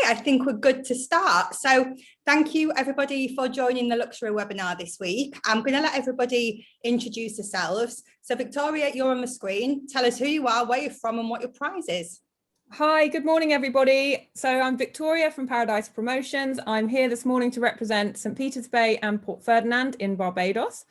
I think we're good to start. So thank you everybody for joining the luxury webinar this week. I'm going to let everybody introduce themselves. So Victoria, you're on the screen. Tell us who you are, where you're from and what your prize is. Hi, good morning everybody. So I'm Victoria from Paradise Promotions. I'm here this morning to represent St. Peter's Bay and Port Ferdinand in Barbados.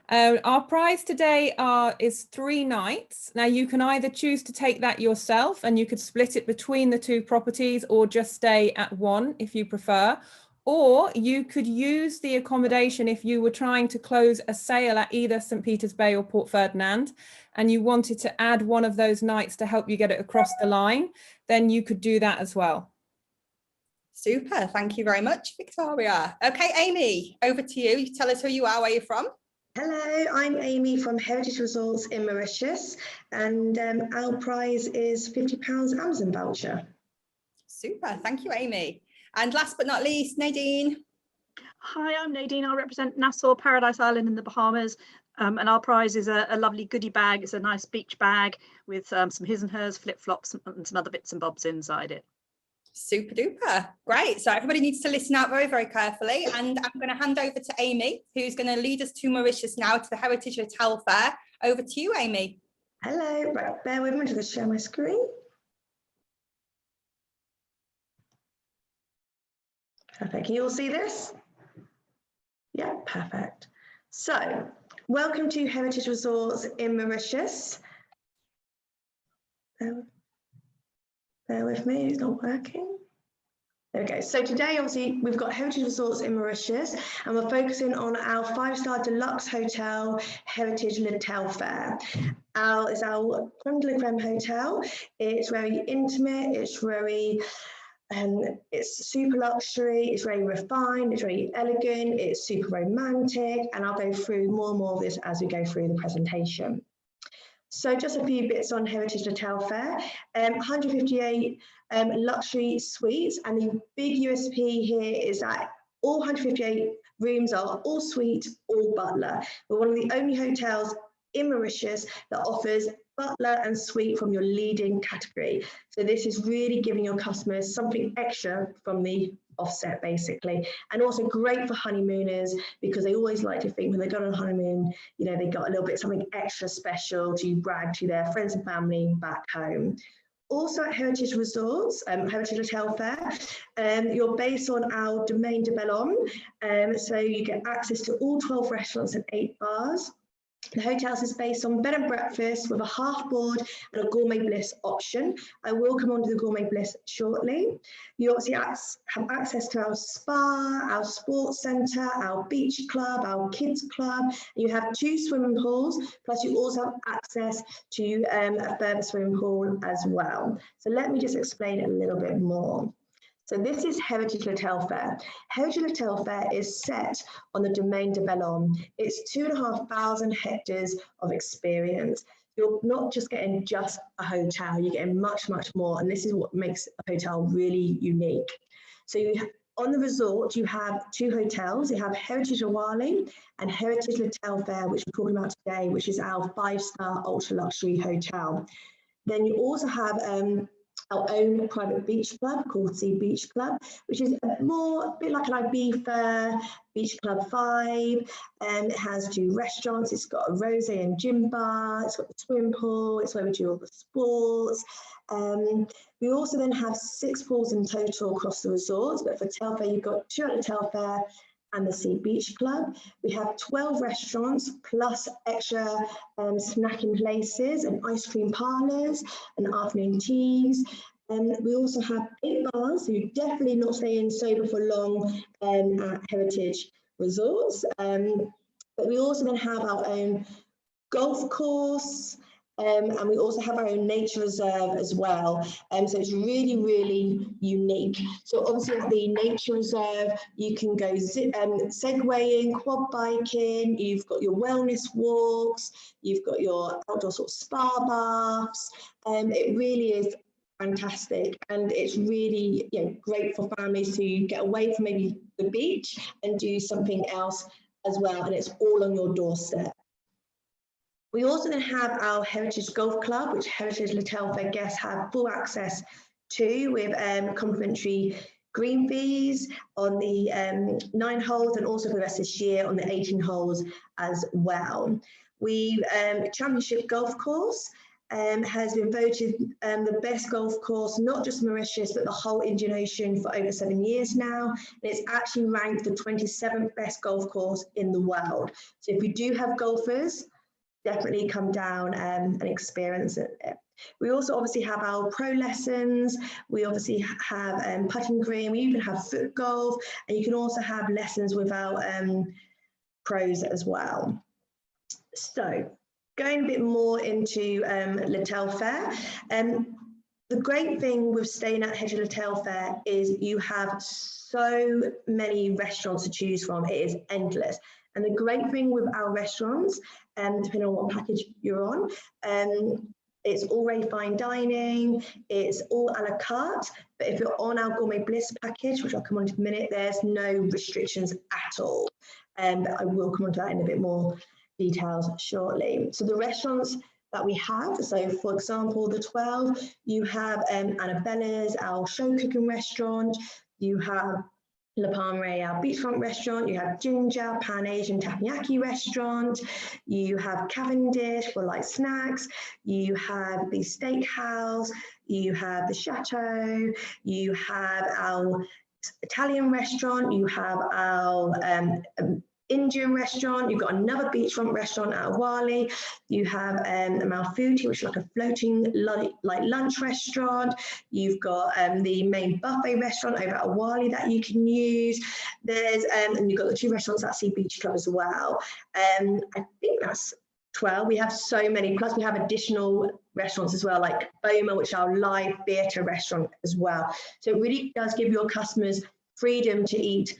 Our prize today is 3 nights. Now you can either choose to take that yourself and you could split it between the 2 properties or just stay at one if you prefer. Or you could use the accommodation if you were trying to close a sale at either St. Peter's Bay or Port Ferdinand and you wanted to add one of those nights to help you get it across the line, then you could do that as well. Super, thank you very much, Victoria. Okay, Amy, over to you. You tell us who you are, where you're from. Hello, I'm Amy from Heritage Resorts in Mauritius, and our prize is £50 Amazon voucher. Super, thank you, Amy. And last but not least, Nadine. Hi, I'm Nadine. I represent Nassau, Paradise Island in the Bahamas, and our prize is a lovely goodie bag. It's a nice beach bag with some his and hers, flip-flops and some other bits and bobs inside it. Super duper, great. So everybody needs to listen out very, very carefully, and I'm going to hand over to Amy, who's going to lead us to Mauritius now, to the Heritage of Telfair. Over to you, Amy. Hello, right, bear with me, I'm just share my screen. Perfect, can you all see this? Yeah, perfect. So, welcome to Heritage Resorts in Mauritius. Bear with me, it's not working. There we go. So today, obviously, we've got Heritage Resorts in Mauritius, and we're focusing on our 5-star deluxe hotel, Heritage Le Telfair. It's our creme de la creme hotel. It's very intimate. It's very, it's super luxury. It's very refined. It's very elegant. It's super romantic. And I'll go through more and more of this as we go through the presentation. So just a few bits on Heritage Le Telfair, 158 luxury suites, and the big USP here is that all 158 rooms are all suite, all butler. We're one of the only hotels in Mauritius that offers butler and suite from your leading category. So this is really giving your customers something extra from the offset, basically, and also great for honeymooners because they always like to think when they go on a honeymoon, you know, they got a little bit something extra special to brag to their friends and family back home. Also at Heritage Resorts, Heritage Le Telfair, you're based on our Domaine de Bellhomme, so you get access to all 12 restaurants and 8 bars. The hotels is based on bed and breakfast with a half board and a gourmet bliss option. I will come on to the gourmet bliss shortly. You obviously have access to our spa, our sports centre, our beach club, our kids club. You have 2 swimming pools, plus you also have access to a further swimming pool as well. So let me just explain it a little bit more. So this is Heritage Le Telfair. Heritage Le Telfair is set on the Domaine de Bellhomme. It's 2,500 hectares of experience. You're not just getting just a hotel, you're getting much, much more. And this is what makes a hotel really unique. So on the resort, you have 2 hotels. You have Heritage Awali and Heritage Le Telfair, which we're talking about today, which is our 5-star ultra luxury hotel. Then you also have our own private beach club called Sea Beach Club, which is a bit like an Ibiza Beach Club vibe. It has 2 restaurants. It's got a rosé and gin bar. It's got the swimming pool. It's where we do all the sports. We also then have 6 pools in total across the resorts, but for Telfair, you've got 2 at the Telfair and the Sea Beach Club. We have 12 restaurants plus extra snacking places and ice cream parlours and afternoon teas. We also have 8 bars, so you're definitely not staying sober for long at Heritage Resorts. But we also then have our own golf course, and we also have our own nature reserve as well. So it's really, really unique. So obviously at the nature reserve, you can go segwaying, quad biking, you've got your wellness walks, you've got your outdoor sort of spa baths. It really is fantastic, and it's really great for families to get away from maybe the beach and do something else as well, and it's all on your doorstep. We also then have our Heritage Golf Club, which Heritage Le Telfair guests have full access 2 with complimentary green fees on the 9 holes, and also for the rest of this year on the 18 holes as well. We Championship Golf Course has been voted the best golf course, not just Mauritius, but the whole Indian Ocean for over 7 years now. And it's actually ranked the 27th best golf course in the world. So if you do have golfers, definitely come down and experience it. We also obviously have our pro lessons. We obviously have putting green. We even have foot golf, and you can also have lessons with our pros as well. So going a bit more into Le Telfair, the great thing with staying at Hedge Le Telfair is you have so many restaurants to choose from. It is endless. And the great thing with our restaurants, depending on what package you're on, it's already fine dining, it's all a la carte, but if you're on our Gourmet Bliss package, which I'll come on to in a minute, there's no restrictions at all. But I will come on to that in a bit more details shortly. So the restaurants that we have, so for example, the 12, you have Annabella's, our show cooking restaurant, you have La Palmeraie, our beachfront restaurant, you have Ginger, Pan Asian Teppanyaki restaurant, you have Cavendish for light snacks, you have the Steakhouse, you have the Chateau, you have our Italian restaurant, you have our Indian restaurant, you've got another beachfront restaurant at Awali, you have Malfuti, which is like a floating like lunch restaurant, you've got the main buffet restaurant over at Awali that you can use, there's and you've got the 2 restaurants at Sea Beach Club as well. I think that's 12. We have so many, plus we have additional restaurants as well, like Boma, which is our live theatre restaurant as well. So it really does give your customers freedom to eat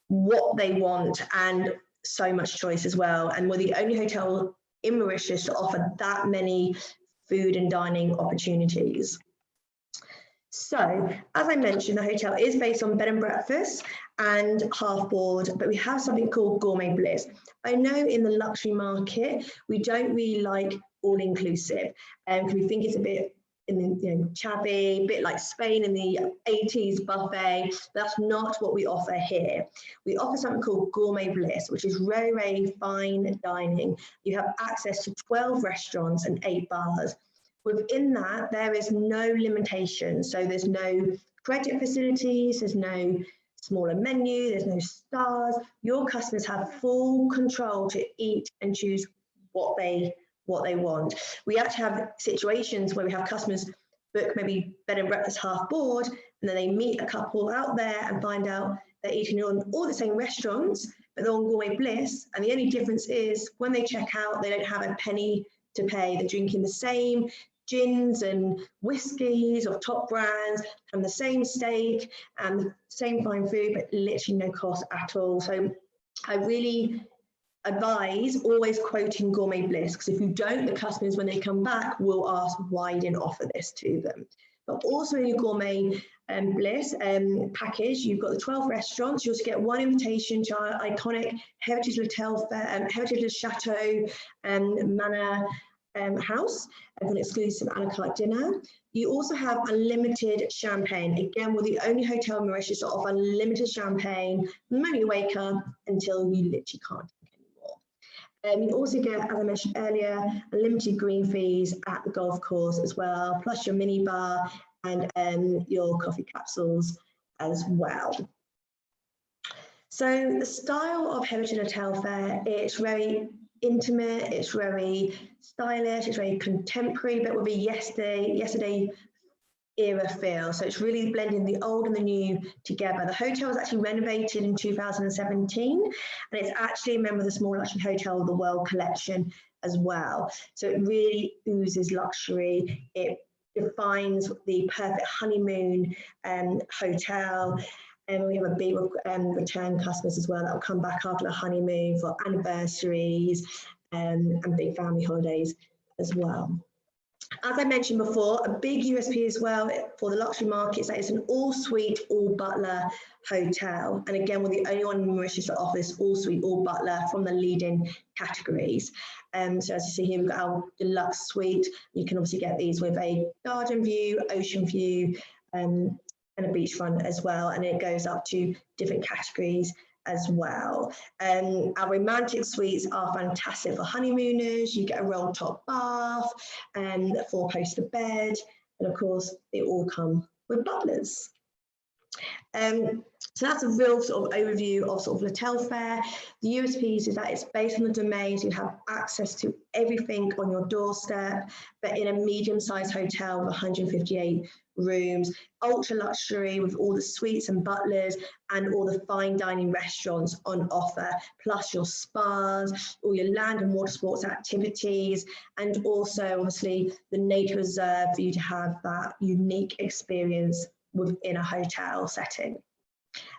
what they want, and so much choice as well. And we're the only hotel in Mauritius to offer that many food and dining opportunities. So, as I mentioned, the hotel is based on bed and breakfast and half board, but we have something called Gourmet Bliss. I know in the luxury market, we don't really like all-inclusive, because we think it's a bit chabby, a bit like Spain in the 80s buffet. That's not what we offer here. We offer something called Gourmet Bliss, which is very, very fine dining. You have access to 12 restaurants and 8 bars. Within that, there is no limitation. So there's no credit facilities, there's no smaller menu, there's no stars. Your customers have full control to eat and choose what they want. We actually have situations where we have customers book maybe bed and breakfast half board, and then they meet a couple out there and find out they're eating on all the same restaurants, but they're on Gourmet Bliss. And the only difference is when they check out, they don't have a penny to pay. They're drinking the same gins and whiskies of top brands and the same steak and the same fine food, but literally no cost at all. So I really advise always quoting Gourmet Bliss, because if you don't, the customers, when they come back, will ask why you didn't offer this to them. But also in your Gourmet Bliss package, you've got the 12 restaurants. You also get 1 invitation to our iconic Heritage Le Telfair, Heritage Le Chateau Manor house, for an exclusive a la carte dinner. You also have unlimited champagne. Again, we're the only hotel in Mauritius to offer unlimited champagne from the moment you wake up until you literally can't drink anymore. You also get, as I mentioned earlier, unlimited green fees at the golf course as well, plus your mini bar and your coffee capsules as well. So the style of Heritage Le Telfair, it's very intimate, it's very stylish, it's very contemporary, but with a yesterday era feel. So it's really blending the old and the new together. The hotel was actually renovated in 2017, and it's actually a member of the Small Luxury Hotel of the World collection as well. So it really oozes luxury. It defines the perfect honeymoon hotel. And we have a big return customers as well that will come back after the honeymoon for anniversaries and big family holidays as well. As I mentioned before, a big USP as well for the luxury market is that it's an all-suite, all-butler hotel. And again, we're the only one in Mauritius to offer this all-suite, all-butler from the leading categories. So as you see here, we've got our deluxe suite. You can obviously get these with a garden view, ocean view, and a beachfront as well. And it goes up to different categories as well. Our romantic suites are fantastic for honeymooners. You get a roll top bath and a 4-poster bed, and of course they all come with butlers. So that's a real sort of overview of sort of the Telfair. The USPs is that it's based on the domains. You have access to everything on your doorstep, but in a medium-sized hotel with 158 rooms, ultra luxury with all the suites and butlers and all the fine dining restaurants on offer, plus your spas, all your land and water sports activities, and also obviously the nature reserve for you to have that unique experience within a hotel setting.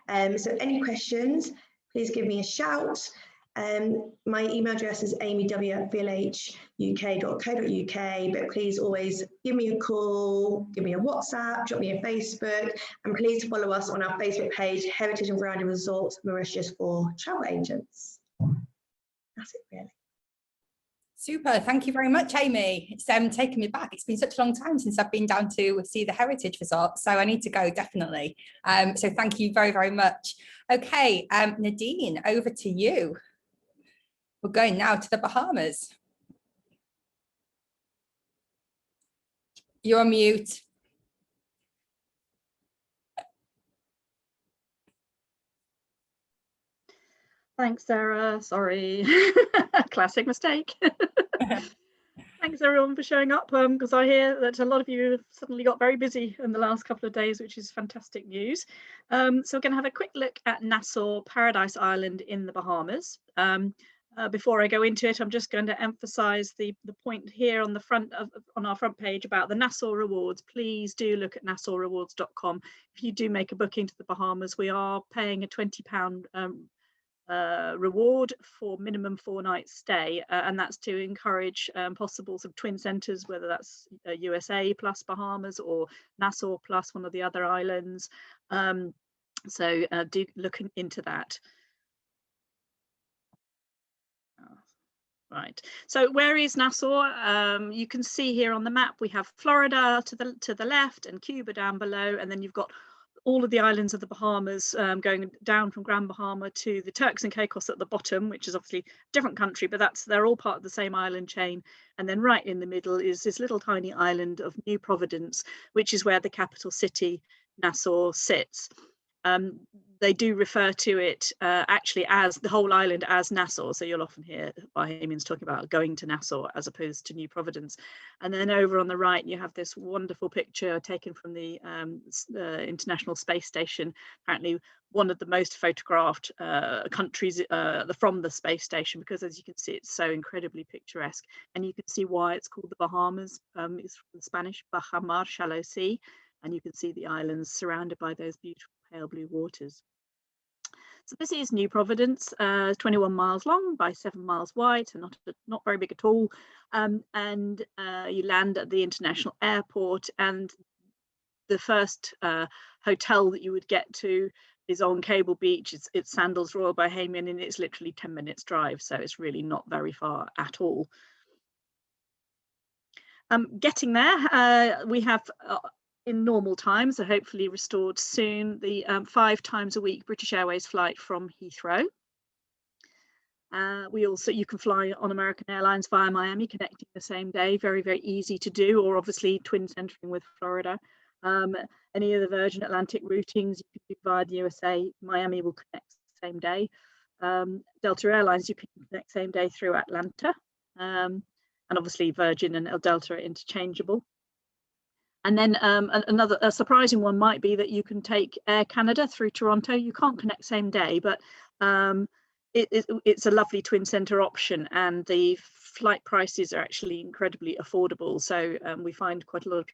So any questions, please give me a shout. My email address is amyw@vlhuk.co.uk, but please always give me a call, give me a WhatsApp, drop me a Facebook, and please follow us on our Facebook page, Heritage and Variety Resorts Mauritius for travel agents. That's it really. Super, thank you very much, Amy. It's taken me back. It's been such a long time since I've been down to see the Heritage Resort, so I need to go definitely. So thank you very, very much. Okay, Nadine, over to you. We're going now to the Bahamas. You're on mute. Thanks, Sarah. Sorry. Classic mistake. Thanks everyone for showing up, because I hear that a lot of you have suddenly got very busy in the last couple of days, which is fantastic news. So we're going to have a quick look at Nassau, Paradise Island in the Bahamas. Before I go into it, I'm just going to emphasize the point here on the front on our front page about the Nassau rewards. Please do look at nassaurewards.com. If you do make a booking to the Bahamas, we are paying a £20 reward for minimum 4-night stay, and that's to encourage possible sort of twin centres, whether that's USA plus Bahamas or Nassau plus one of the other islands. So do look into that. Right, so where is Nassau? You can see here on the map we have Florida to the left and Cuba down below, and then you've got all of the islands of the Bahamas, going down from Grand Bahama to the Turks and Caicos at the bottom, which is obviously a different country, but they're all part of the same island chain. And then right in the middle is this little tiny island of New Providence, which is where the capital city, Nassau, sits. They do refer to it actually as the whole island as Nassau. So you'll often hear Bahamians talking about going to Nassau as opposed to New Providence. And then over on the right, you have this wonderful picture taken from the International Space Station. Apparently one of the most photographed countries from the space station, because as you can see, it's so incredibly picturesque. And you can see why it's called the Bahamas. It's from the Spanish Bahama, shallow sea. And you can see the islands surrounded by those beautiful pale blue waters. So this is New Providence, 21 miles long by 7 miles wide, so not very big at all. And you land at the international airport, and the first hotel that you would get to is on Cable Beach. It's Sandals Royal Bahamian, and it's literally 10 minutes drive, so it's really not very far at all. Getting there, we have in normal times, so hopefully restored soon, the 5 times a week British Airways flight from Heathrow. You can fly on American Airlines via Miami, connecting the same day, very, very easy to do, or obviously twin centering with Florida. Any of the Virgin Atlantic routings you can do via the USA, Miami will connect the same day. Delta Airlines, you can connect same day through Atlanta. And obviously Virgin and Delta are interchangeable. And then a surprising one might be that you can take Air Canada through Toronto. You can't connect same day, but it's a lovely twin centre option, and the flight prices are actually incredibly affordable. So we find quite a lot of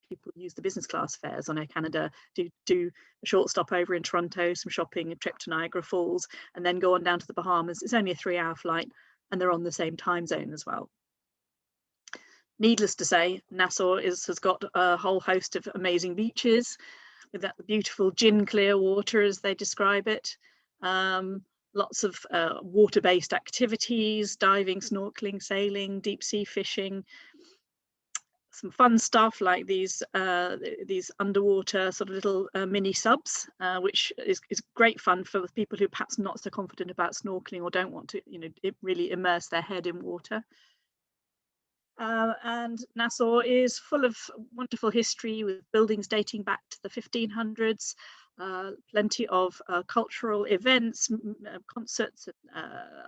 people use the business class fares on Air Canada to do a short stop over in Toronto, some shopping, a trip to Niagara Falls, and then go on down to the Bahamas. It's only a 3-hour flight, and they're on the same time zone as well. Needless to say, Nassau has got a whole host of amazing beaches with that beautiful gin clear water, as they describe it. Lots of water-based activities, diving, snorkeling, sailing, deep sea fishing. Some fun stuff like these underwater sort of little mini subs, which is great fun for people who perhaps not so confident about snorkeling or don't want to, really immerse their head in water. And Nassau is full of wonderful history with buildings dating back to the 1500s, plenty of cultural events, concerts,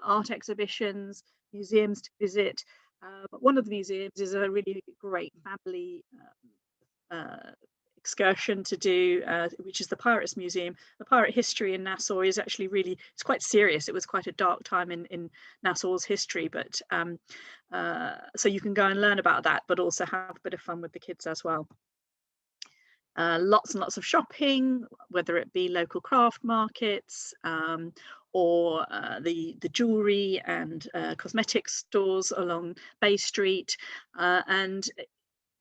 art exhibitions, museums to visit. One of the museums is a really great family excursion to do, which is the Pirates Museum. The pirate history in Nassau is actually it's quite serious. It was quite a dark time in Nassau's history, but so you can go and learn about that, but also have a bit of fun with the kids as well. Lots and lots of shopping, whether it be local craft markets, or the jewelry and cosmetics stores along Bay Street, and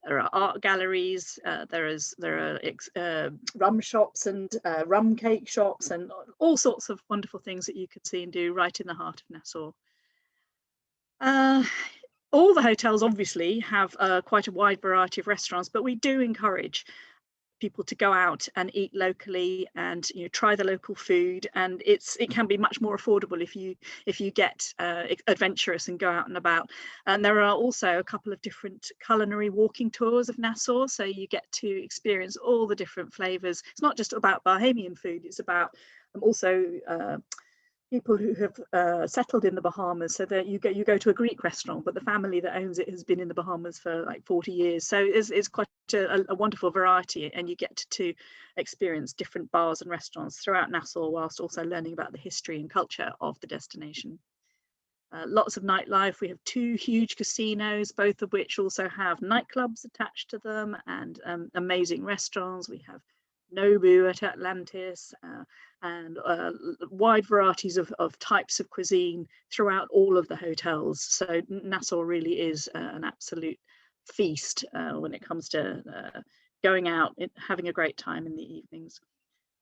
there are art galleries. There are rum shops and rum cake shops and all sorts of wonderful things that you could see and do right in the heart of Nassau. All the hotels obviously have quite a wide variety of restaurants, but we do encourage people to go out and eat locally and try the local food, and it can be much more affordable if you get adventurous and go out and about. And there are also a couple of different culinary walking tours of Nassau, so you get to experience all the different flavors. It's not just about Bahamian food, it's about also people who have settled in the Bahamas, so that you go to a Greek restaurant, but the family that owns it has been in the Bahamas for like 40 years. So it's quite a wonderful variety, and you get to experience different bars and restaurants throughout Nassau, whilst also learning about the history and culture of the destination. Lots of nightlife. We have 2 huge casinos, both of which also have nightclubs attached to them, and amazing restaurants. We have Nobu at Atlantis, and wide varieties of types of cuisine throughout all of the hotels. So Nassau really is an absolute feast when it comes to going out and having a great time in the evenings.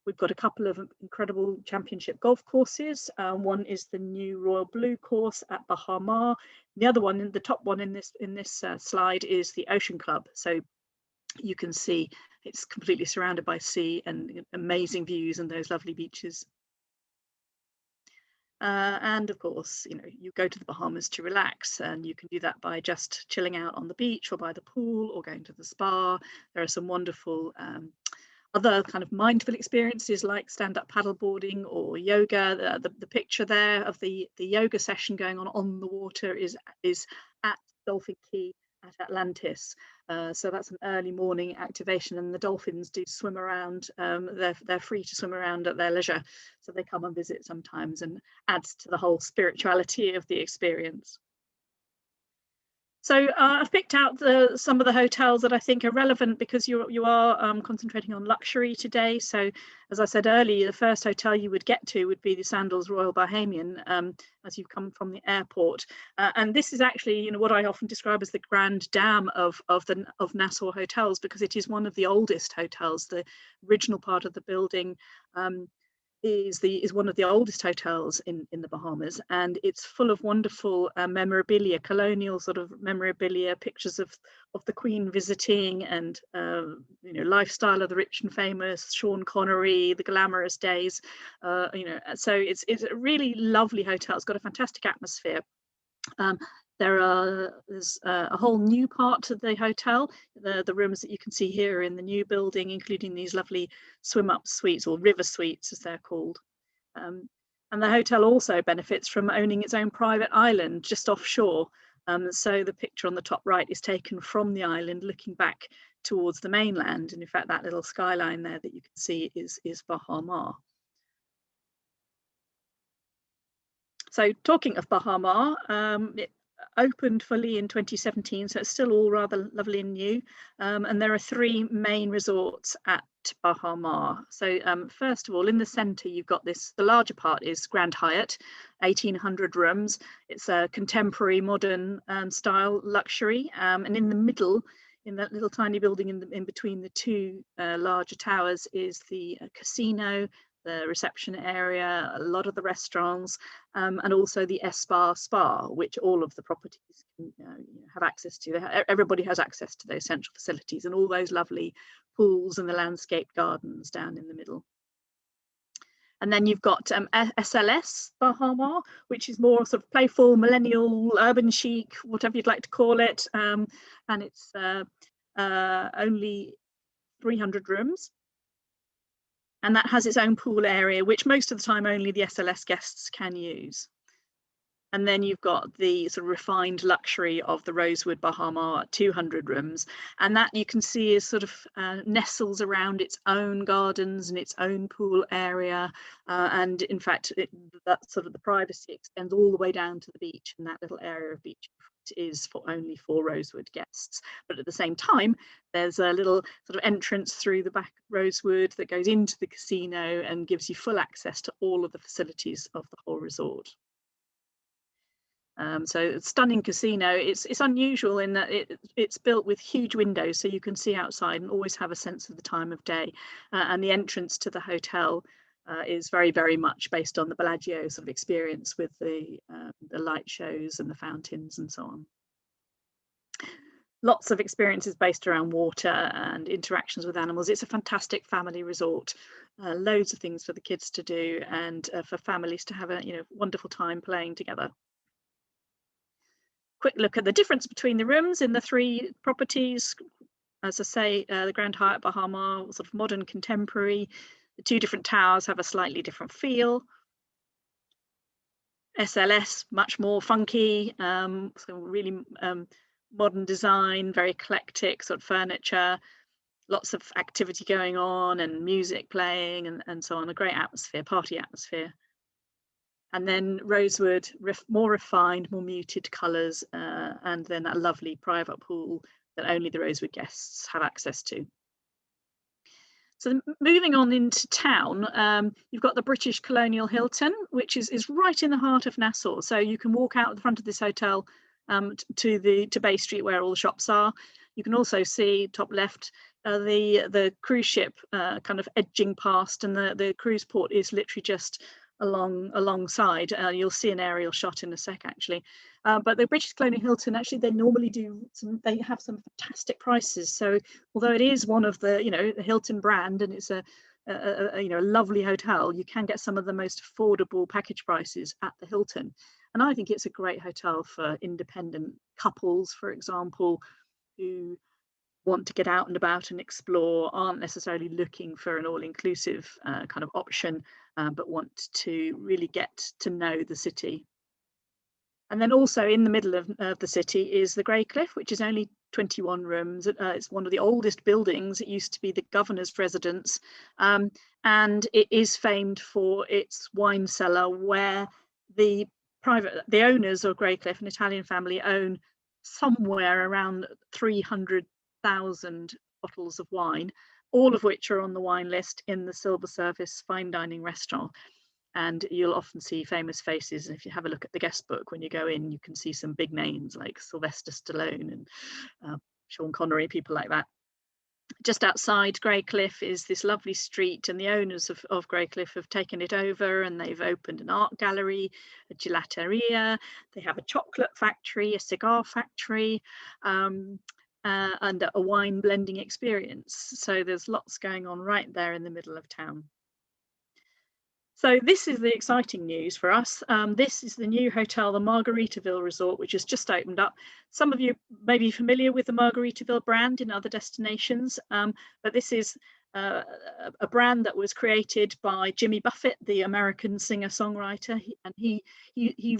We've got a couple of incredible championship golf courses. One is the new Royal Blue course at Bahama. The other one, the top one in this slide, is the Ocean Club. So you can see it's completely surrounded by sea and amazing views and those lovely beaches. And of course, you go to the Bahamas to relax, and you can do that by just chilling out on the beach or by the pool or going to the spa. There are some wonderful other kind of mindful experiences like stand-up paddleboarding or yoga. The picture there of the yoga session going on the water is at Dolphin Key at Atlantis. So that's an early morning activation, and the dolphins do swim around. They're free to swim around at their leisure, so they come and visit sometimes, and adds to the whole spirituality of the experience. So I've picked out some of the hotels that I think are relevant, because you are concentrating on luxury today. So as I said earlier, the first hotel you would get to would be the Sandals Royal Bahamian as you come from the airport. And this is actually what I often describe as the grand dam of Nassau hotels, because it is one of the oldest hotels. The original part of the building is one of the oldest hotels in the Bahamas, and it's full of wonderful memorabilia, colonial sort of memorabilia, pictures of the Queen visiting, and lifestyle of the rich and famous, Sean Connery, the glamorous days, so it's a really lovely hotel. It's got a fantastic atmosphere. There's a whole new part to the hotel. The rooms that you can see here in the new building, including these lovely swim-up suites, or river suites as they're called. And the hotel also benefits from owning its own private island just offshore. So the picture on the top right is taken from the island looking back towards the mainland. And in fact, that little skyline there that you can see is Bahama. So talking of Bahama, it opened fully in 2017, so it's still all rather lovely and new. And there are 3 main resorts at Bahama. So first of all, in the centre, you've got this, the larger part is Grand Hyatt, 1,800 rooms. It's a contemporary modern style luxury. And in the middle, in that little tiny building in between the two larger towers, is the casino, the reception area, a lot of the restaurants, and also the spa, which all of the properties can, have access to. Everybody has access to those central facilities and all those lovely pools and the landscaped gardens down in the middle. And then you've got SLS Bahama, which is more sort of playful, millennial, urban chic, whatever you'd like to call it. And it's only 300 rooms. And that has its own pool area, which most of the time only the SLS guests can use. And then you've got the sort of refined luxury of the Rosewood Bahama, 200 rooms. And that you can see is sort of nestles around its own gardens and its own pool area. And in fact, that sort of the privacy extends all the way down to the beach, and that little area of beach is only for Rosewood guests. But at the same time, there's a little sort of entrance through the back Rosewood that goes into the casino and gives you full access to all of the facilities of the whole resort. So it's a stunning casino. It's unusual in that it's built with huge windows, so you can see outside and always have a sense of the time of day. And the entrance to the hotel is very, very much based on the Bellagio sort of experience with the light shows and the fountains and so on. Lots of experiences based around water and interactions with animals. It's a fantastic family resort. Loads of things for the kids to do and for families to have a wonderful time playing together. Quick look at the difference between the rooms in the three properties. As I say, the Grand Hyatt Bahama, sort of modern contemporary. The two different towers have a slightly different feel. SLS, much more funky, so really modern design, very eclectic sort of furniture, lots of activity going on and music playing and so on, a great atmosphere, party atmosphere. And then Rosewood, more refined, more muted colours, and then a lovely private pool that only the Rosewood guests have access to. So moving on into town, you've got the British Colonial Hilton, which is right in the heart of Nassau. So you can walk out the front of this hotel to Bay Street, where all the shops are. You can also see top left the cruise ship kind of edging past, and the cruise port is literally just alongside. You'll see an aerial shot in a sec, actually. But the British Colonial Hilton, actually, they normally they have some fantastic prices. So although it is one of the the Hilton brand, and it's a lovely hotel, you can get some of the most affordable package prices at the Hilton. And I think it's a great hotel for independent couples, for example, who want to get out and about and explore, aren't necessarily looking for an all-inclusive kind of option, but want to really get to know the city. And then also in the middle of the city is the Grey Cliff, which is only 21 rooms. It's one of the oldest buildings. It used to be the governor's residence, and it is famed for its wine cellar, where the owners of Grey Cliff, an Italian family, own somewhere around 300,000 bottles of wine, all of which are on the wine list in the silver service fine dining restaurant. And you'll often see famous faces. And if you have a look at the guest book, when you go in, you can see some big names like Sylvester Stallone and Sean Connery, people like that. Just outside Grey Cliff is this lovely street, and the owners of Grey Cliff have taken it over, and they've opened an art gallery, a gelateria, they have a chocolate factory, a cigar factory, and a wine blending experience. So there's lots going on right there in the middle of town. So this is the exciting news for us. This is the new hotel, the Margaritaville Resort, which has just opened up. Some of you may be familiar with the Margaritaville brand in other destinations, but this is a brand that was created by Jimmy Buffett, the American singer-songwriter, and he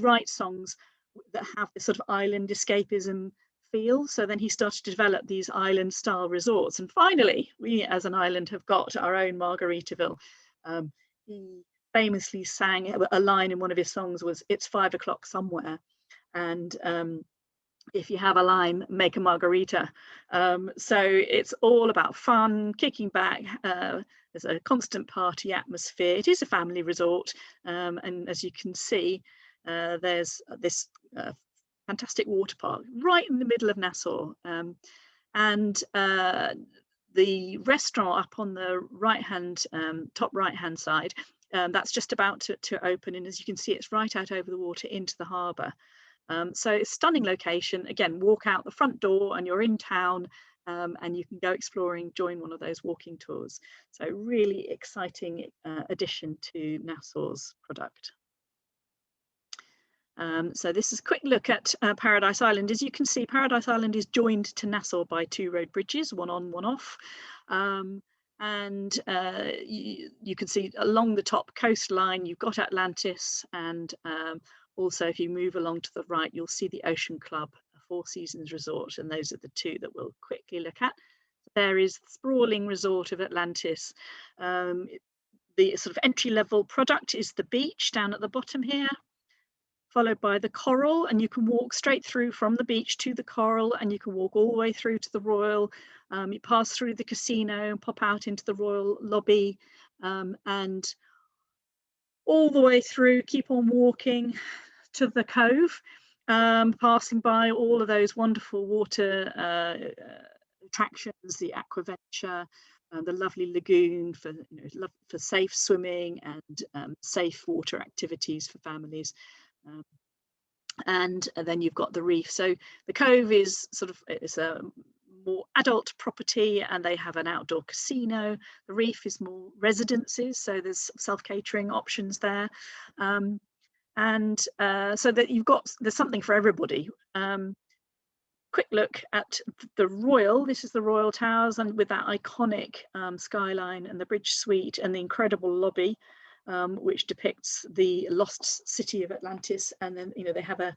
writes songs that have this sort of island escapism feel. So then he started to develop these island-style resorts, and finally, we as an island have got our own Margaritaville. He famously sang a line in one of his songs was "It's 5 o'clock somewhere," and if you have a lime, make a margarita. So it's all about fun, kicking back. There's a constant party atmosphere. It is a family resort, and as you can see, there's this fantastic water park right in the middle of Nassau, and the restaurant up on the right hand, top right hand side, that's just about to open, and as you can see, it's right out over the water into the harbour. So it's a stunning location. Again, walk out the front door and you're in town, and you can go exploring, join one of those walking tours. So really exciting addition to Nassau's product. So this is a quick look at Paradise Island. As you can see, Paradise Island is joined to Nassau by 2 road bridges, one on, one off. And you can see along the top coastline, you've got Atlantis, and also if you move along to the right, you'll see the Ocean Club, a 4 Seasons resort, and those are the 2 that we'll quickly look at. There is the sprawling resort of Atlantis. The sort of entry-level product is the beach down at the bottom here, followed by the coral, and you can walk straight through from the beach to the coral, and you can walk all the way through to the Royal. You pass through the casino and pop out into the Royal lobby, and all the way through, keep on walking to the Cove, passing by all of those wonderful water attractions, the aquaventure, the lovely lagoon for, for safe swimming and safe water activities for families. And then you've got the reef. So the Cove is it's a more adult property, and they have an outdoor casino. The reef is more residences, so there's self-catering options there, and so that there's something for everybody. Quick look at the Royal. This is the Royal Towers, and with that iconic skyline and the bridge suite and the incredible lobby, which depicts the lost city of Atlantis. And then they have a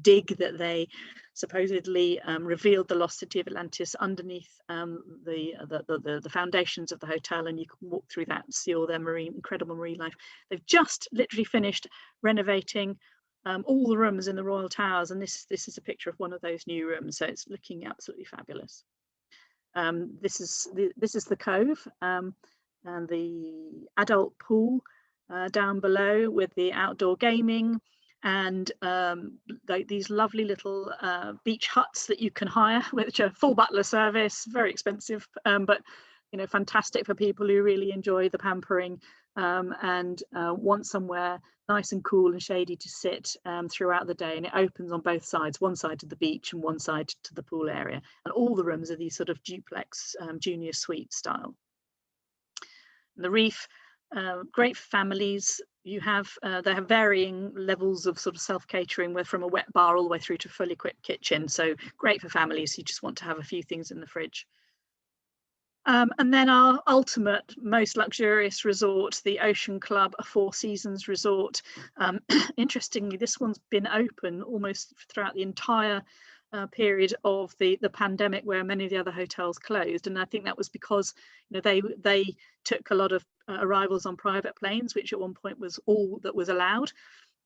dig that they supposedly revealed the lost city of Atlantis underneath the foundations of the hotel, and you can walk through that and see all their incredible marine life. They've just literally finished renovating all the rooms in the Royal Towers, and this is a picture of one of those new rooms, so it's looking absolutely fabulous. This is the Cove, and the adult pool down below with the outdoor gaming, and these lovely little beach huts that you can hire, which are full butler service, very expensive, but fantastic for people who really enjoy the pampering and want somewhere nice and cool and shady to sit throughout the day. And it opens on both sides, one side to the beach and one side to the pool area, and all the rooms are these sort of duplex junior suite style. And the reef, great for families. They have varying levels of sort of self-catering, from a wet bar all the way through to a fully equipped kitchen. So great for families who just want to have a few things in the fridge. And then our ultimate, most luxurious resort, the Ocean Club, a 4 Seasons resort. Interestingly, this one's been open almost throughout the entire period of the pandemic, where many of the other hotels closed, and I think that was because they took a lot of arrivals on private planes, which at one point was all that was allowed,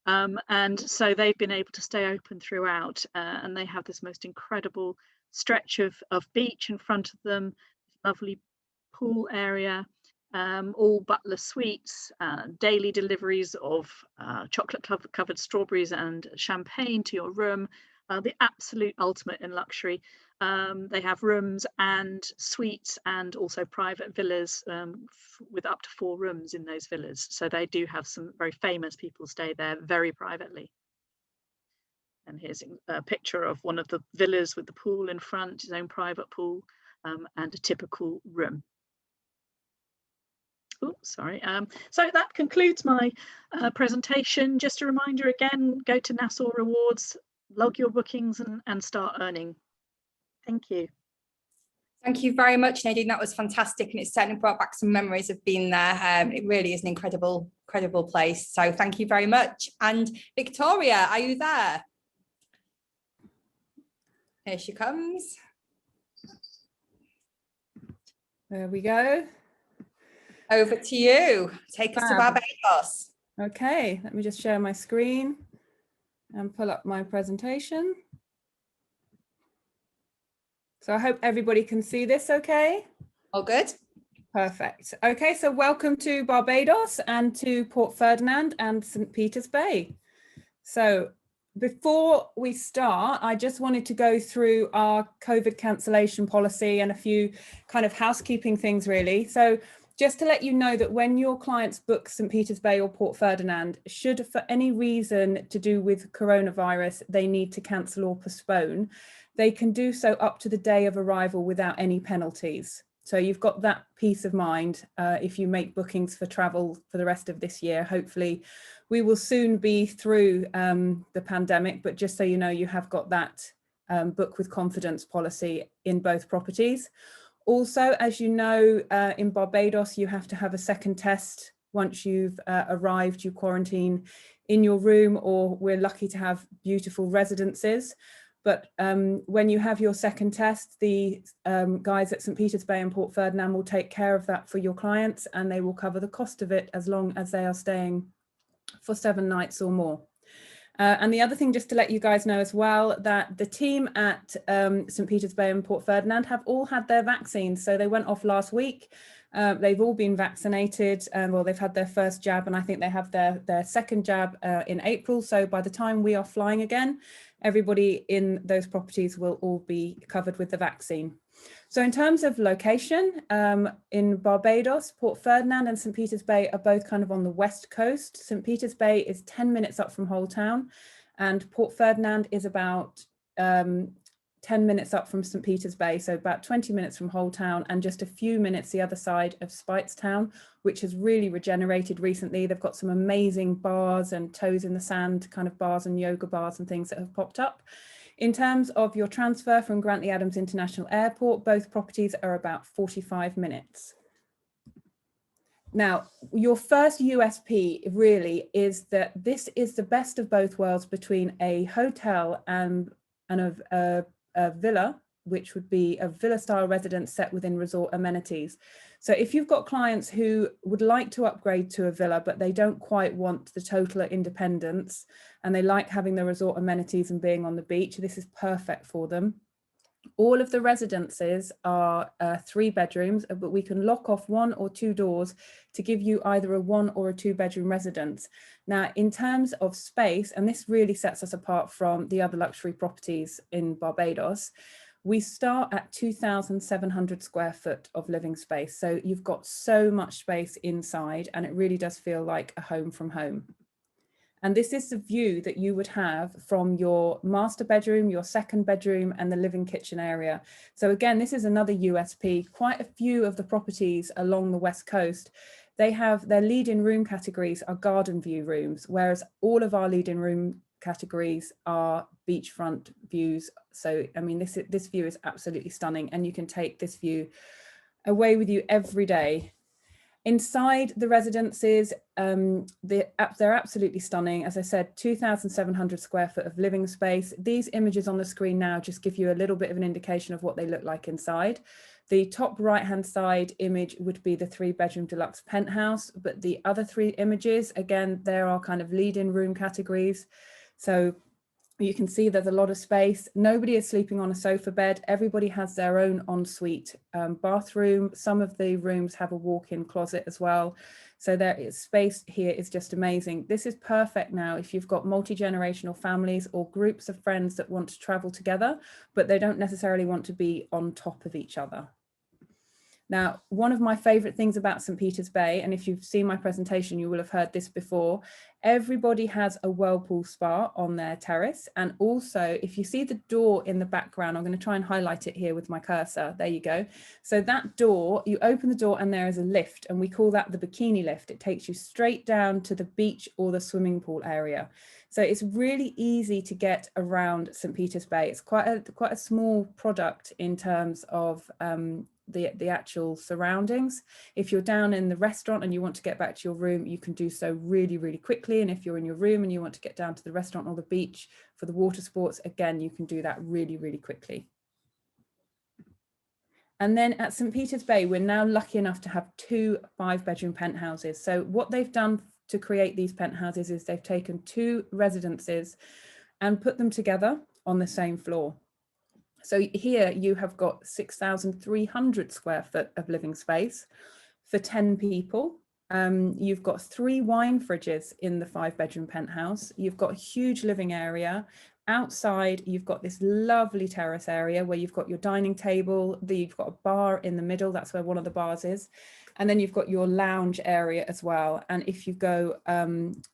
and so they've been able to stay open throughout, and they have this most incredible stretch of beach in front of them, lovely pool area, all butler suites, daily deliveries of chocolate covered strawberries and champagne to your room. The absolute ultimate in luxury. They have rooms and suites and also private villas with up to 4 rooms in those villas. So they do have some very famous people stay there very privately. And here's a picture of one of the villas with the pool in front, his own private pool, and a typical room. Oh, sorry. So that concludes my presentation. Just a reminder again, go to Nassau Rewards, log your bookings and start earning. Thank you. Thank you very much, Nadine. That was fantastic, and it's certainly brought back some memories of being there. It really is an incredible place. So thank you very much. And Victoria, are you there? Here she comes. There we go. Over to you. Take us to Barbados. Okay, let me just share my screen and pull up my presentation. So I hope everybody can see this okay. All good. Perfect. Okay, so welcome to Barbados and to Port Ferdinand and St. Peter's Bay. So before we start, I just wanted to go through our COVID cancellation policy and a few kind of housekeeping things really. So just to let you know that when your clients book St. Peter's Bay or Port Ferdinand, should for any reason to do with coronavirus, they need to cancel or postpone, they can do so up to the day of arrival without any penalties. So you've got that peace of mind if you make bookings for travel for the rest of this year. Hopefully we will soon be through the pandemic, but just so you know, you have got that book with confidence policy in both properties. Also, as you know, in Barbados, you have to have a second test once you've arrived. You quarantine in your room, or we're lucky to have beautiful residences. But when you have your second test, the guys at St. Peter's Bay and Port Ferdinand will take care of that for your clients, and they will cover the cost of it as long as they are staying for 7 nights or more. And the other thing, just to let you guys know as well, that the team at St. Peter's Bay and Port Ferdinand have all had their vaccines. So they went off last week. They've all been vaccinated. Well, they've had their first jab, and I think they have their second jab in April. So by the time we are flying again, everybody in those properties will all be covered with the vaccine. So in terms of location, in Barbados, Port Ferdinand and St. Peter's Bay are both kind of on the west coast. St. Peter's Bay is 10 minutes up from Whole Town, and Port Ferdinand is about 10 minutes up from St. Peter's Bay, so about 20 minutes from Whole Town, and just a few minutes the other side of Speightstown, which has really regenerated recently. They've got some amazing bars and toes in the sand kind of bars and yoga bars and things that have popped up. In terms of your transfer from Grantley Adams International Airport, both properties are about 45 minutes. Now, your first USP really is that this is the best of both worlds between a hotel and a villa, which would be a villa style residence set within resort amenities. So if you've got clients who would like to upgrade to a villa, but they don't quite want the total independence, and they like having the resort amenities and being on the beach, this is perfect for them. All of the residences are 3 bedrooms, but we can lock off 1 or 2 doors to give you either a 1 or a 2 bedroom residence. Now, in terms of space, and this really sets us apart from the other luxury properties in Barbados, we start at 2,700 square foot of living space. So you've got so much space inside, and it really does feel like a home from home. And this is the view that you would have from your master bedroom, your second bedroom, and the living kitchen area. So again, this is another USP. Quite a few of the properties along the West Coast, they have their lead-in room categories are garden view rooms, whereas all of our lead-in room categories are beachfront views. So, I mean, this view is absolutely stunning, and you can take this view away with you every day. Inside the residences, they're absolutely stunning. As I said, 2,700 square foot of living space. These images on the screen now just give you a little bit of an indication of what they look like inside. The top right-hand side image would be the 3-bedroom deluxe penthouse, but the other 3 images, again, there are kind of lead-in room categories. So you can see there's a lot of space. Nobody is sleeping on a sofa bed. Everybody has their own ensuite bathroom. Some of the rooms have a walk-in closet as well. So there is space here is just amazing. This is perfect now if you've got multi-generational families or groups of friends that want to travel together, but they don't necessarily want to be on top of each other. Now, one of my favorite things about St. Peter's Bay, and if you've seen my presentation, you will have heard this before, everybody has a whirlpool spa on their terrace. And also, if you see the door in the background, I'm going to try and highlight it here with my cursor. There you go. So that door, you open the door and there is a lift, and we call that the bikini lift. It takes you straight down to the beach or the swimming pool area. So it's really easy to get around St. Peter's Bay. It's quite a small product in terms of the actual surroundings. If you're down in the restaurant and you want to get back to your room, you can do so really, really quickly. And if you're in your room and you want to get down to the restaurant or the beach for the water sports, again, you can do that really, really quickly. And then at St. Peter's Bay, we're now lucky enough to have 2 5-bedroom penthouses. So what they've done to create these penthouses is they've taken 2 residences and put them together on the same floor. So here you have got 6,300 square foot of living space for 10 people. You've got 3 wine fridges in the 5-bedroom penthouse. You've got a huge living area. Outside, you've got this lovely terrace area where you've got your dining table, you've got a bar in the middle, that's where one of the bars is. And then you've got your lounge area as well. And if you go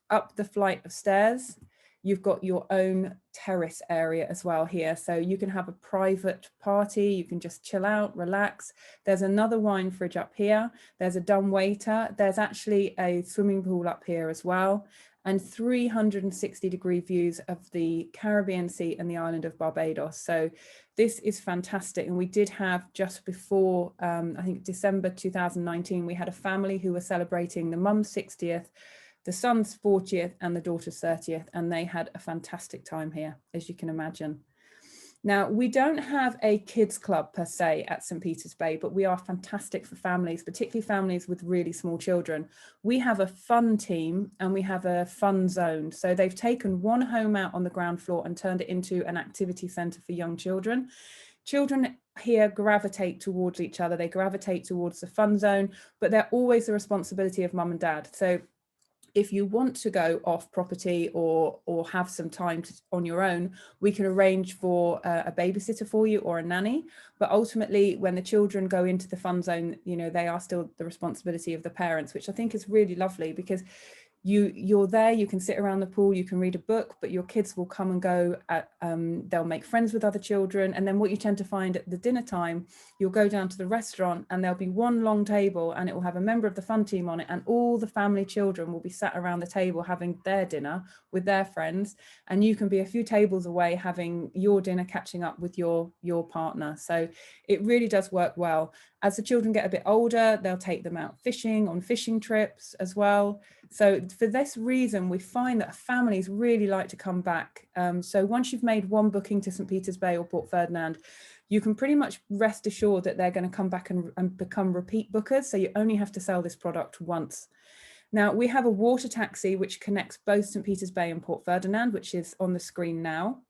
up the flight of stairs, you've got your own terrace area as well here. So you can have a private party, you can just chill out, relax. There's another wine fridge up here. There's a dumbwaiter. There's actually a swimming pool up here as well. And 360-degree views of the Caribbean Sea and the island of Barbados. So this is fantastic. And we did have just before, I think December 2019, we had a family who were celebrating the mum's 60th, the son's 40th and the daughter's 30th, and they had a fantastic time here, as you can imagine. Now, we don't have a kids club per se at St. Peter's Bay, but we are fantastic for families, particularly families with really small children. We have a fun team and we have a fun zone. So they've taken one home out on the ground floor and turned it into an activity centre for young children. Children here gravitate towards each other. They gravitate towards the fun zone, but they're always the responsibility of mum and dad. So if you want to go off property or have some time on your own, we can arrange for a babysitter for you or a nanny. But ultimately, when the children go into the fun zone, you know, they are still the responsibility of the parents, which I think is really lovely, because you're there, you can sit around the pool, you can read a book, but your kids will come and go, they'll make friends with other children. And then what you tend to find at the dinner time, you'll go down to the restaurant and there'll be one long table and it will have a member of the fun team on it, and all the family children will be sat around the table having their dinner with their friends, and you can be a few tables away having your dinner, catching up with your partner. So it really does work well. As the children get a bit older, they'll take them out fishing on fishing trips as well. So for this reason, we find that families really like to come back. So once you've made one booking to St. Peter's Bay or Port Ferdinand, you can pretty much rest assured that they're going to come back and become repeat bookers. So you only have to sell this product once. Now, we have a water taxi which connects both St. Peter's Bay and Port Ferdinand, which is on the screen now.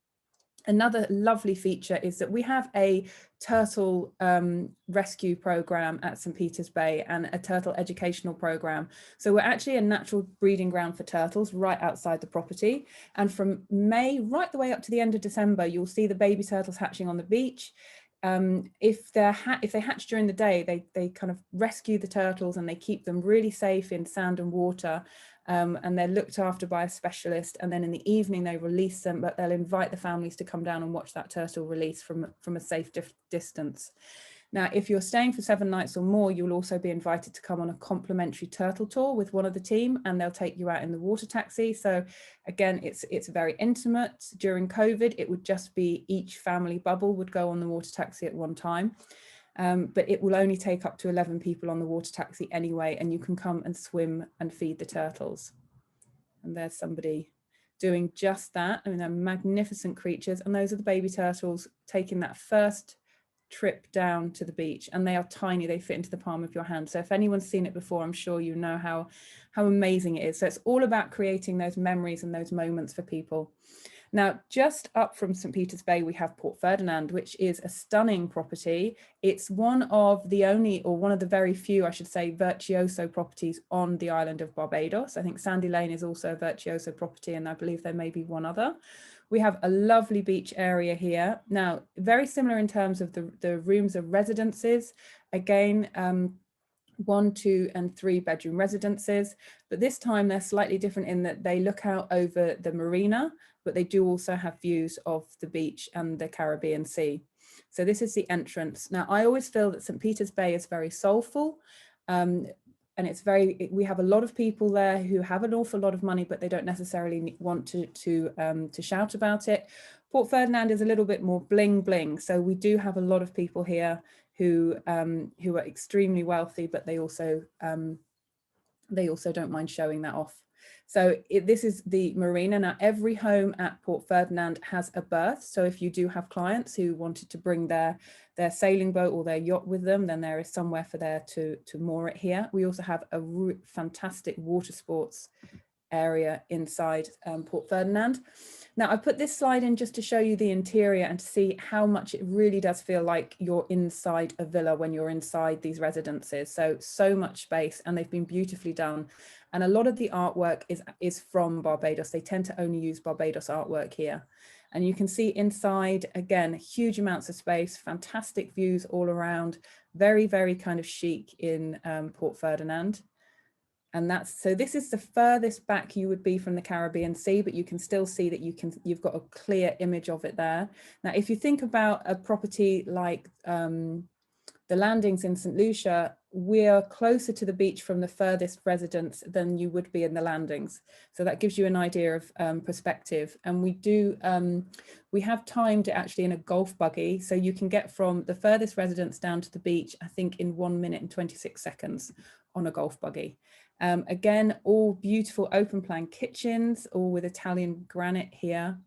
Another lovely feature is that we have a turtle rescue program at St. Peter's Bay and a turtle educational program. So we're actually a natural breeding ground for turtles right outside the property. And from May right the way up to the end of December, you'll see the baby turtles hatching on the beach. If they hatch during the day, they kind of rescue the turtles and they keep them really safe in sand and water. And they're looked after by a specialist, and then in the evening they release them, but they'll invite the families to come down and watch that turtle release from a safe distance. Now, if you're staying for 7 nights or more, you'll also be invited to come on a complimentary turtle tour with one of the team, and they'll take you out in the water taxi. So again, it's very intimate. During COVID, it would just be each family bubble would go on the water taxi at one time. But it will only take up to 11 people on the water taxi anyway, and you can come and swim and feed the turtles. And there's somebody doing just that. I mean, they're magnificent creatures, and those are the baby turtles taking that first trip down to the beach, and they are tiny. They fit into the palm of your hand. So if anyone's seen it before, I'm sure you know how amazing it is. So it's all about creating those memories and those moments for people. Now, just up from St. Peter's Bay, we have Port Ferdinand, which is a stunning property. It's one of the only, or one of the very few, I should say, virtuoso properties on the island of Barbados. I think Sandy Lane is also a virtuoso property, and I believe there may be one other. We have a lovely beach area here. Now, very similar in terms of the rooms of residences. Again, 1, 2 and 3 bedroom residences, but this time they're slightly different in that they look out over the Marina, but they do also have views of the beach and the Caribbean Sea. So this is the entrance. Now, I always feel that St. Peter's Bay is very soulful, and we have a lot of people there who have an awful lot of money, but they don't necessarily want to shout about it. Port Ferdinand is a little bit more bling bling. So we do have a lot of people here who are extremely wealthy, but they also don't mind showing that off. So this is the Marina. Now, every home at Port Ferdinand has a berth. So if you do have clients who wanted to bring their sailing boat or their yacht with them, then there is somewhere for there to moor it here. We also have a fantastic water sports area inside Port Ferdinand. Now, I put this slide in just to show you the interior and to see how much it really does feel like you're inside a villa when you're inside these residences. So much space, and they've been beautifully done. And a lot of the artwork is from Barbados. They tend to only use Barbados artwork here. And you can see inside, again, huge amounts of space, fantastic views all around, very, very kind of chic in Port Ferdinand. And so this is the furthest back you would be from the Caribbean Sea, but you can still see that you've got a clear image of it there. Now, if you think about a property like the Landings in St. Lucia, we're closer to the beach from the furthest residence than you would be in the Landings. So that gives you an idea of perspective. And we have timed it actually in a golf buggy. So you can get from the furthest residence down to the beach, I think in 1 minute and 26 seconds on a golf buggy. Again, all beautiful open plan kitchens, all with Italian granite here.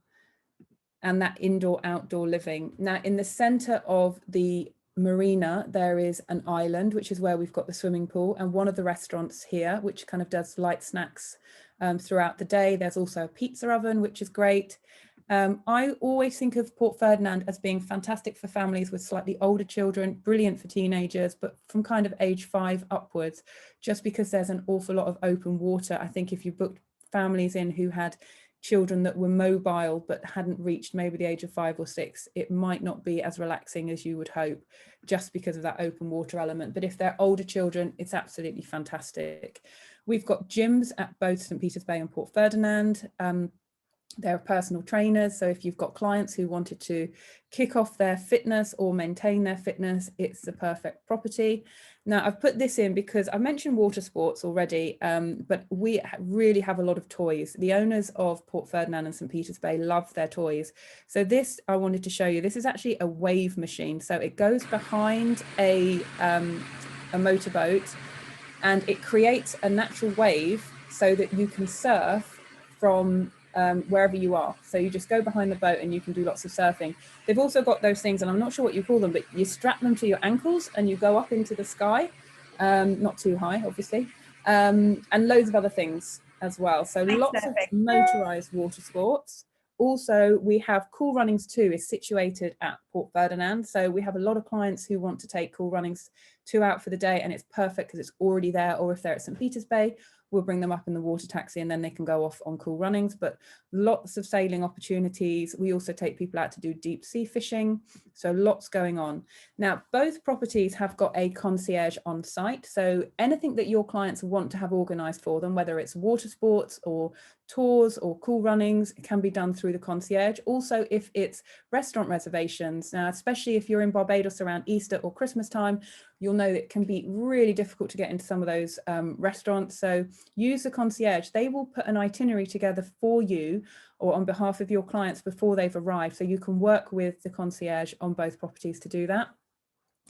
And that indoor outdoor living. Now in the center of the Marina, there is an island, which is where we've got the swimming pool and one of the restaurants here, which kind of does light snacks throughout the day. There's also a pizza oven, which is great. I always think of Port Ferdinand as being fantastic for families with slightly older children, brilliant for teenagers, but from kind of age 5 upwards, just because there's an awful lot of open water. I think if you booked families in who had children that were mobile but hadn't reached maybe the age of 5 or 6, it might not be as relaxing as you would hope, just because of that open water element. But if they're older children, it's absolutely fantastic. We've got gyms at both St. Peter's Bay and Port Ferdinand. They're personal trainers, so if you've got clients who wanted to kick off their fitness or maintain their fitness, it's the perfect property. Now, I've put this in because I mentioned water sports already, but we really have a lot of toys. The owners of Port Ferdinand and St. Peter's Bay love their toys. So this, I wanted to show you, this is actually a wave machine. So it goes behind a motorboat and it creates a natural wave so that you can surf from wherever you are. So you just go behind the boat and you can do lots of surfing. They've also got those things, and I'm not sure what you call them, but you strap them to your ankles and you go up into the sky, not too high, obviously, and loads of other things as well. So lots of motorized water sports. Also, we have Cool Runnings 2 is situated at Port Ferdinand. So we have a lot of clients who want to take Cool Runnings 2 out for the day, and it's perfect because it's already there. Or if they're at St. Peter's Bay, we'll bring them up in the water taxi and then they can go off on Cool Runnings. But lots of sailing opportunities. We also take people out to do deep sea fishing. So lots going on. Now, both properties have got a concierge on site. So anything that your clients want to have organized for them, whether it's water sports or tours or Cool Runnings, it can be done through the concierge. Also, if it's restaurant reservations, now, especially if you're in Barbados around Easter or Christmas time, you'll know it can be really difficult to get into some of those restaurants. So use the concierge. They will put an itinerary together for you or on behalf of your clients before they've arrived. So you can work with the concierge on both properties to do that.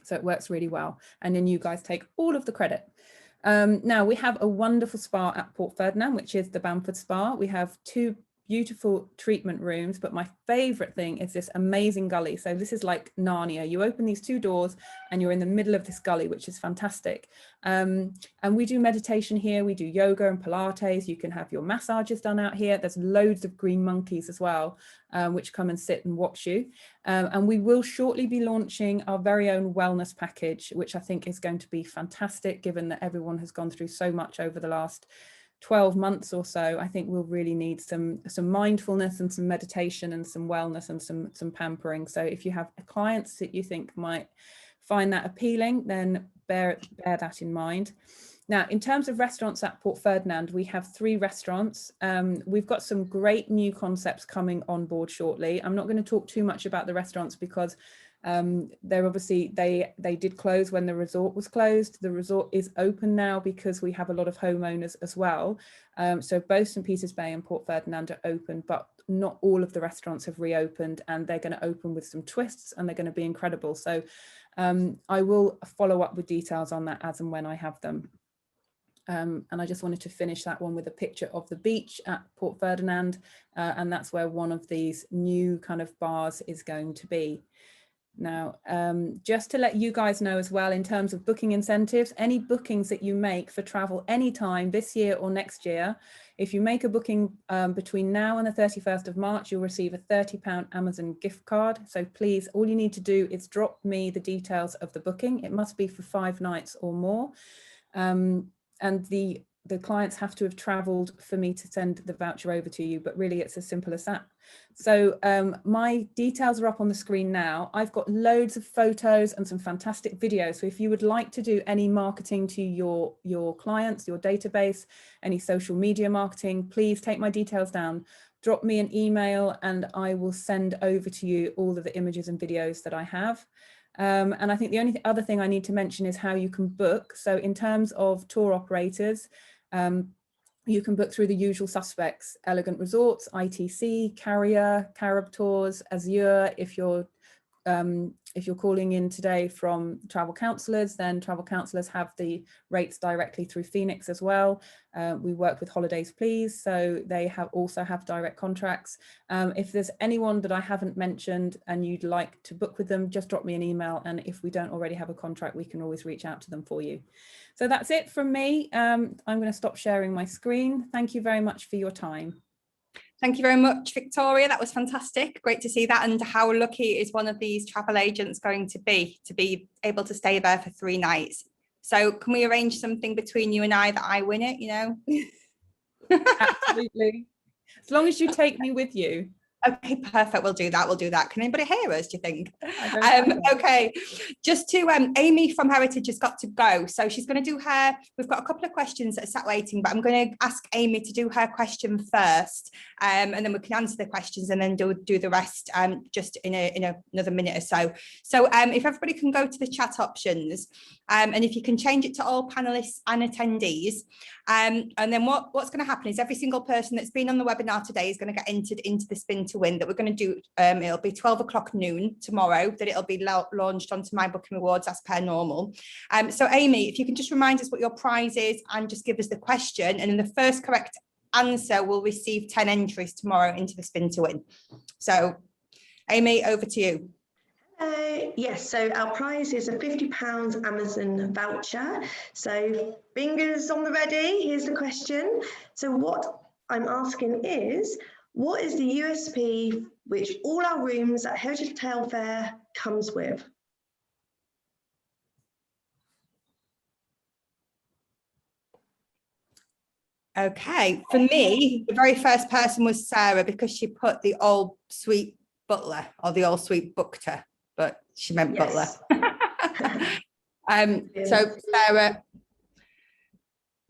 So it works really well. And then you guys take all of the credit. Now we have a wonderful spa at Port Ferdinand, which is the Bamford Spa. We have 2 beautiful treatment rooms, but my favorite thing is this amazing gully. So this is like Narnia. You open these 2 doors and you're in the middle of this gully, which is fantastic. And we do meditation here. We do yoga and Pilates. You can have your massages done out here. There's loads of green monkeys as well, which come and sit and watch you. And we will shortly be launching our very own wellness package, which I think is going to be fantastic, given that everyone has gone through so much over the last 12 months or so. I think we'll really need some mindfulness and some meditation and some wellness and some pampering. So if you have clients that you think might find that appealing, then bear that in mind. Now, in terms of restaurants at Port Ferdinand, we have 3 restaurants. We've got some great new concepts coming on board shortly. I'm not going to talk too much about the restaurants because they're obviously, they did close when the resort was closed. The resort is open now because we have a lot of homeowners as well. So both St. Peter's Bay and Port Ferdinand are open, but not all of the restaurants have reopened, and they're going to open with some twists and they're going to be incredible. So I will follow up with details on that as and when I have them. And I just wanted to finish that one with a picture of the beach at Port Ferdinand, and that's where one of these new kind of bars is going to be. Now, just to let you guys know as well, in terms of booking incentives, any bookings that you make for travel anytime this year or next year, if you make a booking between now and the 31st of March, you'll receive a £30 Amazon gift card. So please, all you need to do is drop me the details of the booking. It must be for 5 nights or more. And the clients have to have travelled for me to send the voucher over to you, but really it's as simple as that. So my details are up on the screen now. I've got loads of photos and some fantastic videos. So if you would like to do any marketing to your clients, your database, any social media marketing, please take my details down, drop me an email, and I will send over to you all of the images and videos that I have. And I think the only other thing I need to mention is how you can book. So in terms of tour operators, you can book through the usual suspects: Elegant Resorts, ITC, Carrier, Carib Tours, Azure. If you're calling in today from travel counsellors, then travel counsellors have the rates directly through Phoenix as well. We work with Holidays Please, so they also have direct contracts. If there's anyone that I haven't mentioned and you'd like to book with them, just drop me an email, and if we don't already have a contract, we can always reach out to them for you. So that's it from me. I'm going to stop sharing my screen. Thank you very much for your time. Thank you very much, Victoria. That was fantastic. Great to see that, and how lucky is one of these travel agents going to be able to stay there for 3 nights. So can we arrange something between you and I that I win it, you know? Absolutely. As long as you take me with you. Okay, perfect. We'll do that. We'll do that. Can anybody hear us, do you think? Okay, just to Amy from Heritage has got to go, so she's going to do her. We've got a couple of questions that are sat waiting, but I'm going to ask Amy to do her question first, and then we can answer the questions and then do the rest just in another minute or so. So if everybody can go to the chat options, and if you can change it to all panelists and attendees, and then what's going to happen is every single person that's been on the webinar today is going to get entered into the spin to win that we're going to do. It'll be 12 o'clock noon tomorrow that it'll be launched onto My Booking Rewards as per normal. So Amy, if you can just remind us what your prize is and just give us the question, and then the first correct answer will receive 10 entries tomorrow into the spin to win. So Amy, over to you. Yes, so our prize is a £50 Amazon voucher. So fingers on the ready, here's the question. So what I'm asking is, what is the USP which all our rooms at Heritage Telfair comes with? Okay, for me, the very first person was Sarah, because she put the all sweet butler, or the all sweet booked her, but she meant Yes. butler. So Sarah,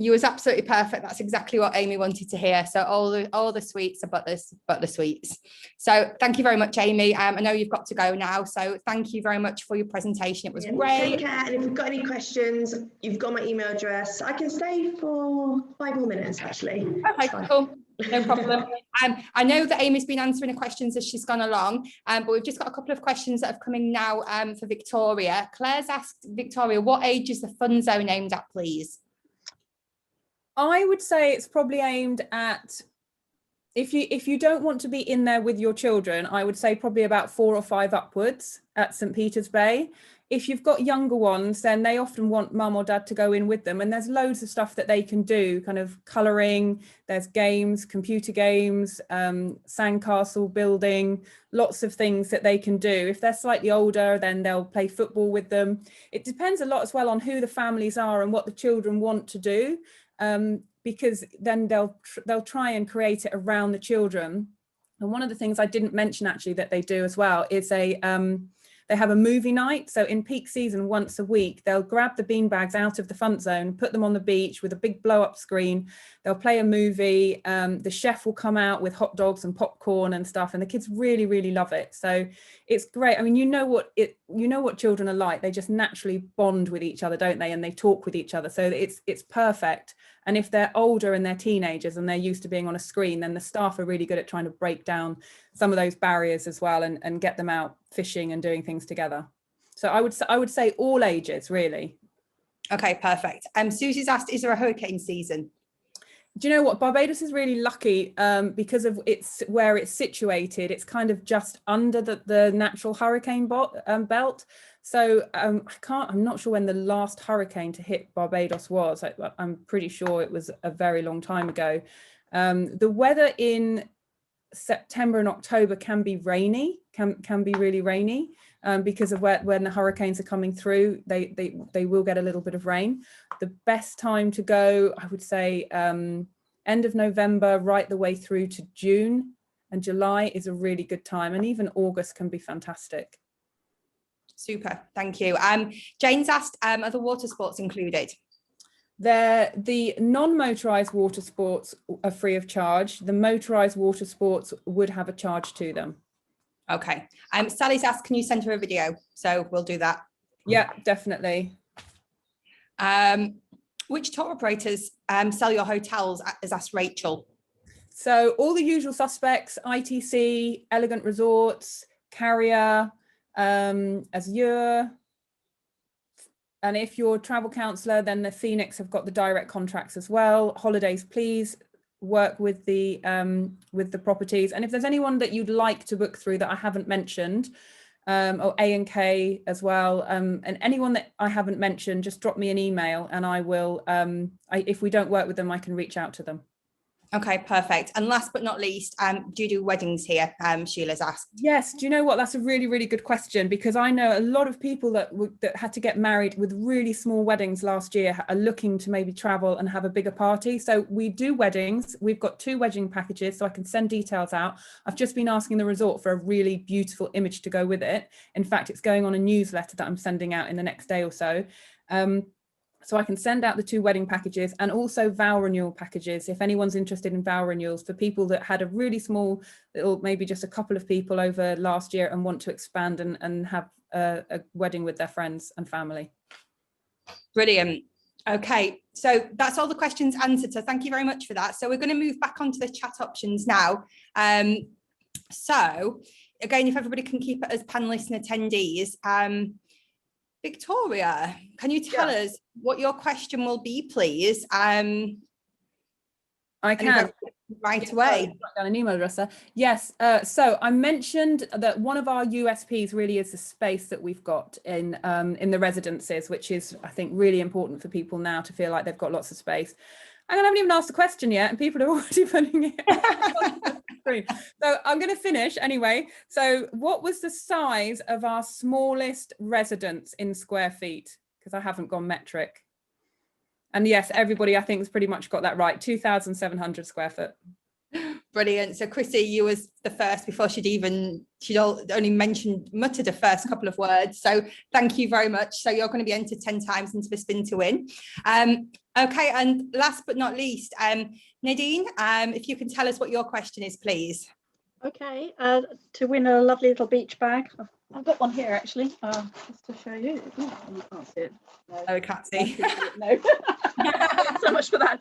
you was absolutely perfect. That's exactly what Amy wanted to hear. So all the sweets are butler sweets. So thank you very much, Amy. I know you've got to go now, so thank you very much for your presentation. It was great. Take care, and if you've got any questions, you've got my email address. I can stay for 5 more minutes, actually. Okay, cool. No problem. I know that Amy's been answering the questions as she's gone along, but we've just got a couple of questions that have come in now for Victoria. Claire's asked Victoria, what age is the fun zone aimed at, please? I would say it's probably aimed at, if you don't want to be in there with your children, I would say probably about 4 or 5 upwards at St. Peter's Bay. If you've got younger ones, then they often want mum or dad to go in with them, and there's loads of stuff that they can do, kind of colouring, there's games, computer games, sandcastle building, lots of things that they can do. If they're slightly older, then they'll play football with them. It depends a lot as well on who the families are and what the children want to do, because then they'll try and create it around the children. And one of the things I didn't mention actually that they do as well is they have a movie night. So in peak season, once a week, they'll grab the beanbags out of the front zone, put them on the beach with a big blow up screen. They'll play a movie. The chef will come out with hot dogs and popcorn and stuff, and the kids really, really love it. So it's great. I mean, you know what children are like. They just naturally bond with each other, don't they? And they talk with each other. So it's perfect. And if they're older and they're teenagers and they're used to being on a screen, then the staff are really good at trying to break down some of those barriers as well, and get them out fishing and doing things together. So I would say all ages, really. Okay, perfect. Susie's asked, is there a hurricane season? Do you know what? Barbados is really lucky because of where it's situated. It's kind of just under the natural hurricane belt. So I'm not sure when the last hurricane to hit Barbados was. I'm pretty sure it was a very long time ago. The weather in September and October can be rainy, can be really rainy. Because of when the hurricanes are coming through, they will get a little bit of rain. The best time to go, I would say, end of November right the way through to June, and July is a really good time, and even August can be fantastic. Super, thank you. Jane's asked, are the water sports included? The non-motorized water sports are free of charge. The motorized water sports would have a charge to them. Okay. Sally's asked, can you send her a video? So we'll do that. Yeah, definitely. Which tour operators sell your hotels? Has asked Rachel. So all the usual suspects: ITC, Elegant Resorts, Carrier, Azure. And if you're a travel counsellor, then the Phoenix have got the direct contracts as well. Holidays, please work with the properties. And if there's anyone that you'd like to book through that I haven't mentioned, or A&K as well, and anyone that I haven't mentioned, just drop me an email and I will, if we don't work with them, I can reach out to them. Okay, perfect. And last but not least, do you do weddings here? Sheila's asked. Yes, do you know what? That's a really, really good question, because I know a lot of people that had to get married with really small weddings last year are looking to maybe travel and have a bigger party. So we do weddings. We've got 2 wedding packages, so I can send details out. I've just been asking the resort for a really beautiful image to go with it. In fact, it's going on a newsletter that I'm sending out in the next day or so. So I can send out the 2 wedding packages, and also vow renewal packages. If anyone's interested in vow renewals for people that had a really small, little, maybe just a couple of people over last year and want to expand and have a wedding with their friends and family. Brilliant. Okay, so that's all the questions answered. So thank you very much for that. So we're going to move back onto the chat options now. So again, if everybody can keep it as panelists and attendees, Victoria, can you tell us what your question will be, please? I can right away. Write down an email address there. Yes. So I mentioned that one of our USPs really is the space that we've got in the residences, which is, I think, really important for people now to feel like they've got lots of space. I haven't even asked the question yet, and people are already putting it on the screen. So I'm going to finish anyway. So what was the size of our smallest residence in square feet? Because I haven't gone metric. And yes, everybody, I think, has pretty much got that right. 2,700 square foot. Brilliant. So Chrissy, you was the first before she'd only muttered the first couple of words. So thank you very much. So you're going to be entered 10 times into the spin to win. Okay, and last but not least, Nadine, if you can tell us what your question is, please. Okay, to win a lovely little beach bag. I've got one here actually, just to show you. Ooh, you can't see it. No, I can't see. No. So much for that.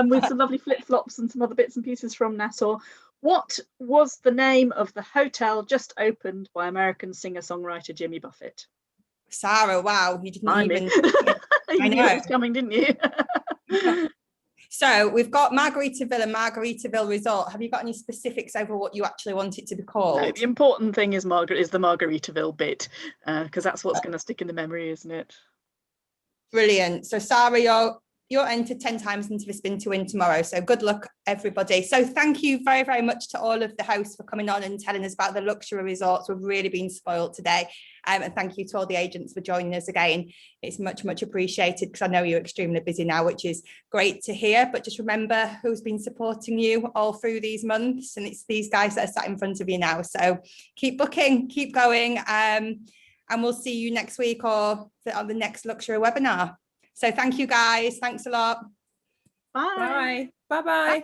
With some lovely flip-flops and some other bits and pieces from Nassau. What was the name of the hotel just opened by American singer-songwriter Jimmy Buffett? Sarah, wow, you didn't even... You knew it was coming, didn't you? So we've got Margaritaville and Margaritaville Resort. Have you got any specifics over what you actually want it to be called? No, the important thing is the Margaritaville bit, because that's what's going to stick in the memory, isn't it? Brilliant. So Sarah, you're entered 10 times into the spin to win tomorrow. So good luck, everybody. So thank you very, very much to all of the hosts for coming on and telling us about the luxury resorts. We've really been spoiled today. And thank you to all the agents for joining us again. It's much, much appreciated, because I know you're extremely busy now, which is great to hear. But just remember who's been supporting you all through these months. And it's these guys that are sat in front of you now. So keep booking, keep going. And we'll see you next week or on the next luxury webinar. So thank you, guys. Thanks a lot. Bye. Bye. Bye-bye.